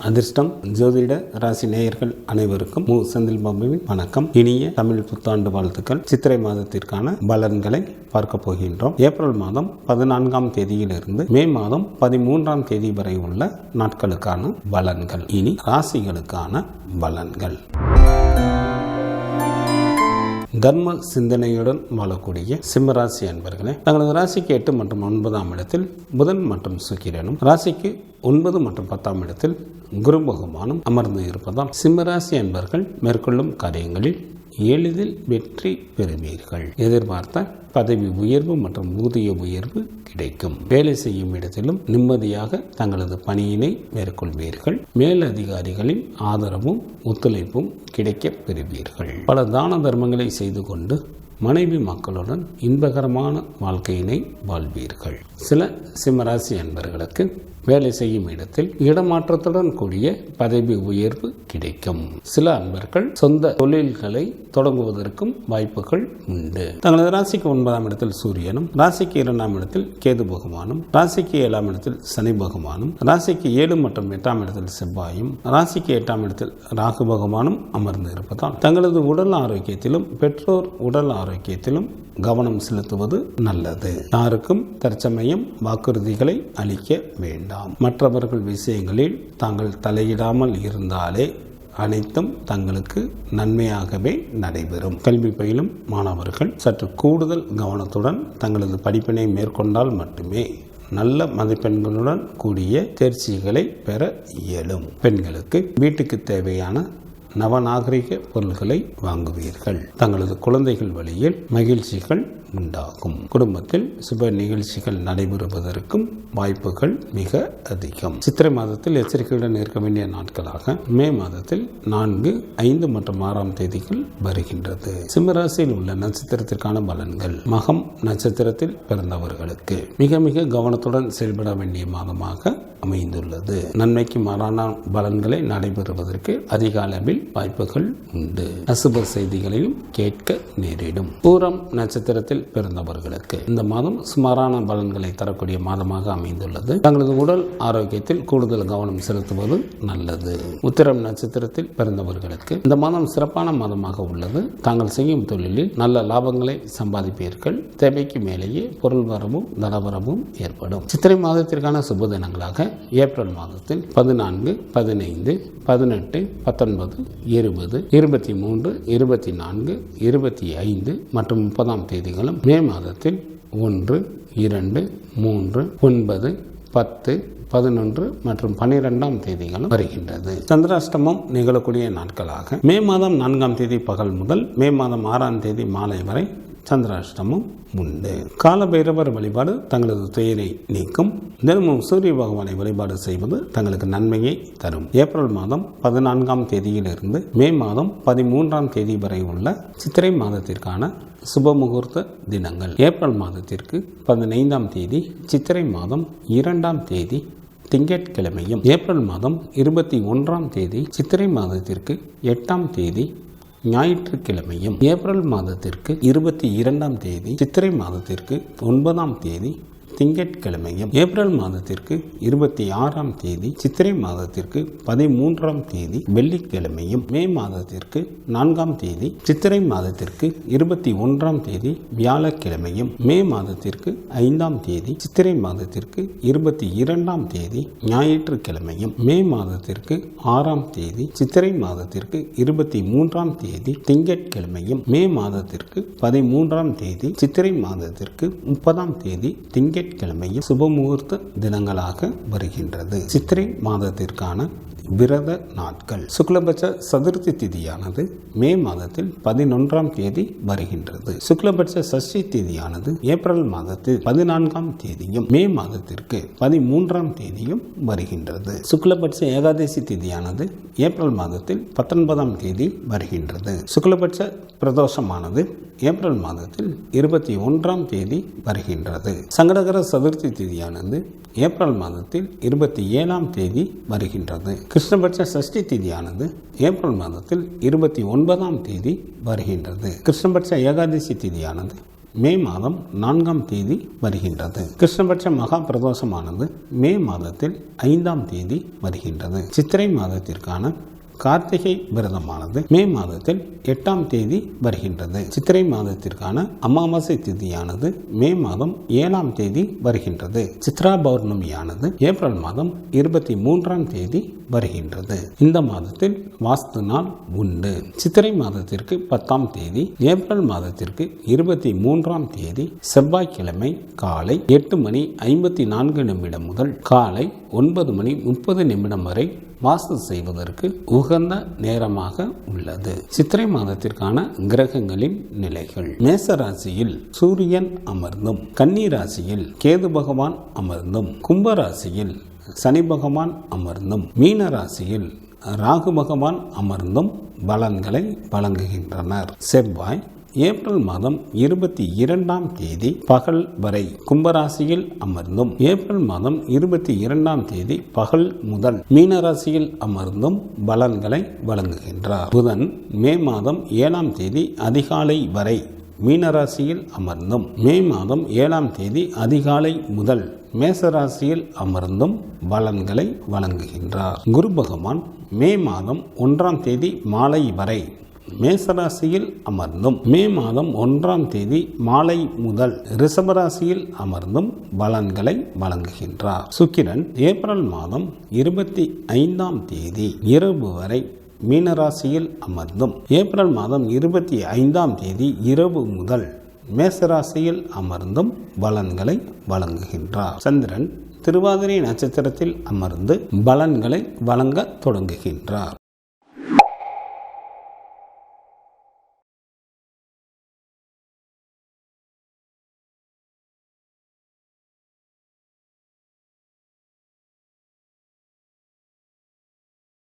அதிர்ஷ்டம் ஜோதிட ராசி நேயர்கள் அனைவருக்கும் மு. செந்தில் பாபுவின் வணக்கம். இனிய தமிழ் புத்தாண்டு வாழ்த்துக்கள். சித்திரை மாதத்திற்கான பலன்களை பார்க்க போகின்றோம். ஏப்ரல் மாதம் 14ஆம் தேதியிலிருந்து மே மாதம் 13ஆம் தேதி வரை உள்ள நாட்களுக்கான பலன்கள். இனி ராசிகளுக்கான பலன்கள். தர்ம சிந்தனையுடன் வாழக்கூடிய சிம்மராசி அன்பர்களே, தங்களது ராசிக்கு 8 மற்றும் 9ஆம் இடத்தில் புதன் மற்றும் சுக்கிரனும், ராசிக்கு 9 மற்றும் 10ஆம் இடத்தில் குரு பகவானும் அமர்ந்து இருப்பதால் சிம்மராசி அன்பர்கள் மேற்கொள்ளும் காரியங்களில் எளிதில் வெற்றி பெறுவீர்கள். எதிர்பார்த்த பதவி உயர்வு மற்றும் ஊதிய உயர்வு கிடைக்கும். வேலை செய்யும் இடத்திலும் நிம்மதியாக தங்களது பணியினை மேற்கொள்வீர்கள். மேலதிகாரிகளின் ஆதரவும் ஒத்துழைப்பும் கிடைக்க பெறுவீர்கள். பல தான தர்மங்களை செய்து கொண்டு மனைவி மக்களுடன் இன்பகரமான வாழ்க்கையினை வாழ்வீர்கள். சில சிம்மராசி அன்பர்களுக்கு வேலை செய்யும் இடத்தில் இடமாற்றத்துடன் கூடிய பதவி உயர்வு கிடைக்கும். சில அன்பர்கள் சொந்த தொழில்களை தொடங்குவதற்கும் வாய்ப்புகள் உண்டு. தங்களது ராசிக்கு 9ஆம் இடத்தில் சூரியனும், ராசிக்கு 2ஆம் இடத்தில் கேது பகவானும், ராசிக்கு 7ஆம் இடத்தில் சனி பகவானும், ராசிக்கு 7 மற்றும் 8ஆம் இடத்தில் செவ்வாயும், ராசிக்கு 8ஆம் இடத்தில் ராகு பகவானும் அமர்ந்து இருப்பதால் தங்களது உடல் ஆரோக்கியத்திலும் பெற்றோர் உடல் ஆரோக்கியத்திலும் கவனம் செலுத்துவது நல்லது. யாருக்கும் தற்சமயம் வாக்குறுதிகளை அளிக்க வேண்டாம். மற்றவர்கள் விஷயங்களில் தாங்கள் தலையிடாமல் இருந்தாலே அனைத்தும் தங்களுக்கு நன்மையாகவே நடைபெறும். கல்வி பயிலும் மாணவர்கள் சற்று கூடுதல் கவனத்துடன் தங்களது படிப்பினை மேற்கொண்டால் மட்டுமே நல்ல மதிப்பெண்களுடன் கூடிய தேர்ச்சிகளை பெற இயலும். பெண்களுக்கு வீட்டுக்கு தேவையான நவநாகரிக பொருள்களை வாங்குவீர்கள். தங்களது குழந்தைகள் வழியில் மகிழ்ச்சிகள் உண்டாகும். குடும்பத்தில் சுப நிகழ்ச்சிகள் நடைபெறுவதற்கும் வாய்ப்புகள் மிக அதிகம். சித்திரை மாதத்தில் எச்சரிக்கையுடன் இருக்க வேண்டிய நாட்களாக மே மாதத்தில் 4, 5 மற்றும் 6ஆம் தேதிகள் வருகின்றது. சிம்மராசியில் உள்ள நட்சத்திரத்திற்கான பலன்கள். மகம் நட்சத்திரத்தில் பிறந்தவர்களுக்கு மிக மிக கவனத்துடன் செயல்பட வேண்டிய மாதமாக அமைந்துள்ளது. நன்மைக்கு மாறான பலன்களை நடைபெறுவதற்கு அதிக அளவில் வாய்ப்புகள் உண்டு. அசுப செய்திகளையும் கேட்க நேரிடும். பூரம் நட்சத்திரத்தில் பிறந்தவர்களுக்கு இந்த மாதம் சுமாரான பலன்களை தரக்கூடிய மாதமாக அமைந்துள்ளது. தங்களது உடல் ஆரோக்கியத்தில் கூடுதல் கவனம் செலுத்துவது நல்லது. உத்திரம் நட்சத்திரத்தில் பிறந்தவர்களுக்கு இந்த மாதம் சிறப்பான மாதமாக உள்ளது. தாங்கள் செய்யும் தொழிலில் நல்ல லாபங்களை சம்பாதிப்பீர்கள். தேவைக்கு மேலேயே பொருள் வரவும் தனவரவும் ஏற்படும். சித்திரை மாதத்திற்கான சுப தினங்களாக ஏப்ரல் மாதத்தில் 14, 15, 18, 19, 20, 23, 24, 25 மற்றும் 30ஆம் தேதிகளும், மே மாதத்தில் 1, 2, 3, 9, 10, 11 மற்றும் 12ஆம் தேதிகளும் வருகின்றது. சந்திராஷ்டமம் நிகழக்கூடிய நாட்களாக மே மாதம் 4ஆம் தேதி பகல் முதல் மே மாதம் 6ஆம் தேதி மாலை வரை சந்திராஷ்டமம் உண்டு. கால பைரவர் வழிபாடு தங்களது துயரை நீக்கும். தினமும் சூரிய பகவானை வழிபாடு செய்வது தங்களுக்கு நன்மையை தரும். ஏப்ரல் மாதம் 14ஆம் தேதியிலிருந்து மே மாதம் 13ஆம் தேதி வரை உள்ள சித்திரை மாதத்திற்கான சுப முகூர்த்த தினங்கள். ஏப்ரல் மாதத்திற்கு 15ஆம் தேதி சித்திரை மாதம் 2ஆம் தேதி திங்கட்கிழமையும், ஏப்ரல் மாதம் 21ஆம் தேதி சித்திரை மாதத்திற்கு 8ஆம் தேதி ஞாயிற்றுக்கிழமையும், ஏப்ரல் மாதத்திற்கு 22ஆம் தேதி சித்திரை மாதத்திற்கு 9ஆம் தேதி திங்கட்கிழமையும், ஏப்ரல் மாதத்திற்கு 26ஆம் தேதி சித்திரை மாதத்திற்கு 13ஆம் தேதி வெள்ளிக்கிழமையும், மே மாதத்திற்கு 4ஆம் தேதி சித்திரை மாதத்திற்கு 21ஆம் தேதி வியாழக்கிழமையும், மே மாதத்திற்கு 5ஆம் தேதி சித்திரை மாதத்திற்கு 22ஆம் தேதி ஞாயிற்றுக்கிழமையும், மே மாதத்திற்கு 6ஆம் தேதி சித்திரை மாதத்திற்கு 23ஆம் தேதி திங்கட்கிழமையும், மே மாதத்திற்கு 13ஆம் தேதி சித்திரை மாதத்திற்கு 30ஆம் தேதி திங்கட்கிழமையும் சுபமுகூர்த்த தினங்களாக வருகின்றது. சித்திரை மாதத்திற்கான விரத நாட்கள். சுக்லபட்ச சதுர்த்தி திதியானது மே மாதத்தில் 11ஆம் தேதி வருகின்றது. சுக்லபட்ச சஷ்டி திதியானது ஏப்ரல் மாதத்தில் 14ஆம் தேதியும் மே மாதத்திற்கு 13ஆம் தேதியும் வருகின்றது. சுக்லபட்ச ஏகாதசி திதியானது ஏப்ரல் மாதத்தில் 19ஆம் தேதி வருகின்றது. சுக்லபட்ச பிரதோஷமானது ஏப்ரல் மாதத்தில் 21ஆம் தேதி வருகின்றது. சங்கடகர சதுர்த்தி திதியானது ஏப்ரல் மாதத்தில் 27ஆம் தேதி வருகின்றது. கிருஷ்ணபட்ச சஷ்டி திதியானது ஏப்ரல் மாதத்தில் 29ஆம் தேதி வருகின்றது. கிருஷ்ணபட்ச ஏகாதசி திதியானது மே மாதம் 4ஆம் தேதி வருகின்றது. கிருஷ்ணபட்ச மகா பிரதோஷமானது மே மாதத்தில் 5ஆம் தேதி வருகின்றது. சித்திரை மாதத்திற்கான கார்த்திகை விரதமானது மே மாதத்தில் 8ஆம் தேதி வருகின்றது. சித்திரை மாதத்திற்கான அமாவாசை திதியானது மே மாதம் 7ஆம் தேதி வருகின்றது. சித்ரா பௌர்ணமியானது ஏப்ரல் மாதம் 23ஆம் தேதி வருகின்றது. இந்த மாதத்தில் வாஸ்து நாள் உண்டு. சித்திரை மாதத்திற்கு 10ஆம் தேதி, ஏப்ரல் மாதத்திற்கு 23ஆம் தேதி செவ்வாய்க்கிழமை காலை 8:54 முதல் காலை 9:30 வரை வாஸ்து செய்வதற்கு உகந்த நேரமாக உள்ளது. சித்திரை மாதத்திற்கான கிரகங்களின் நிலைகள்: மேச ராசியில் சூரியன் அமர்ந்தும், கன்னி ராசியில் கேது பகவான் அமர்ந்தும், கும்ப ராசியில் சனி பகவான் அமர்ந்தும், மீன ராசியில் ராகு பகவான் அமர்ந்தும் பலன்களை வழங்குகின்றனர். செவ்வாய் ஏப்ரல் மாதம் 22ஆம் தேதி பகல் வரை கும்பராசியில் அமர்ந்தும், ஏப்ரல் மாதம் 22ஆம் தேதி பகல் முதல் மீனராசியில் அமர்ந்தும் பலன்களை வழங்குகின்றார். புதன் மே மாதம் 7ஆம் தேதி அதிகாலை வரை மீனராசியில் அமர்ந்தும், மே மாதம் 7ஆம் தேதி அதிகாலை முதல் மேசராசியில் அமர்ந்தும் பலன்களை வழங்குகின்றார். குரு பகவான் மே மாதம் 1ஆம் தேதி மாலை வரை மேசராசியில் அமர்ந்தும், மே மாதம் 1ஆம் தேதி மாலை முதல் ரிஷபராசியில் அமர்ந்தும் பலன்களை வழங்குகின்றார். சுக்கிரன் ஏப்ரல் மாதம் 25ஆம் தேதி இரவு வரை மீனராசியில் அமர்ந்தும், ஏப்ரல் மாதம் 25ஆம் தேதி இரவு முதல் மேசராசியில் அமர்ந்தும் பலன்களை வழங்குகின்றார். சந்திரன் திருவாதிரை நட்சத்திரத்தில் அமர்ந்து பலன்களை வழங்க தொடங்குகின்றார்.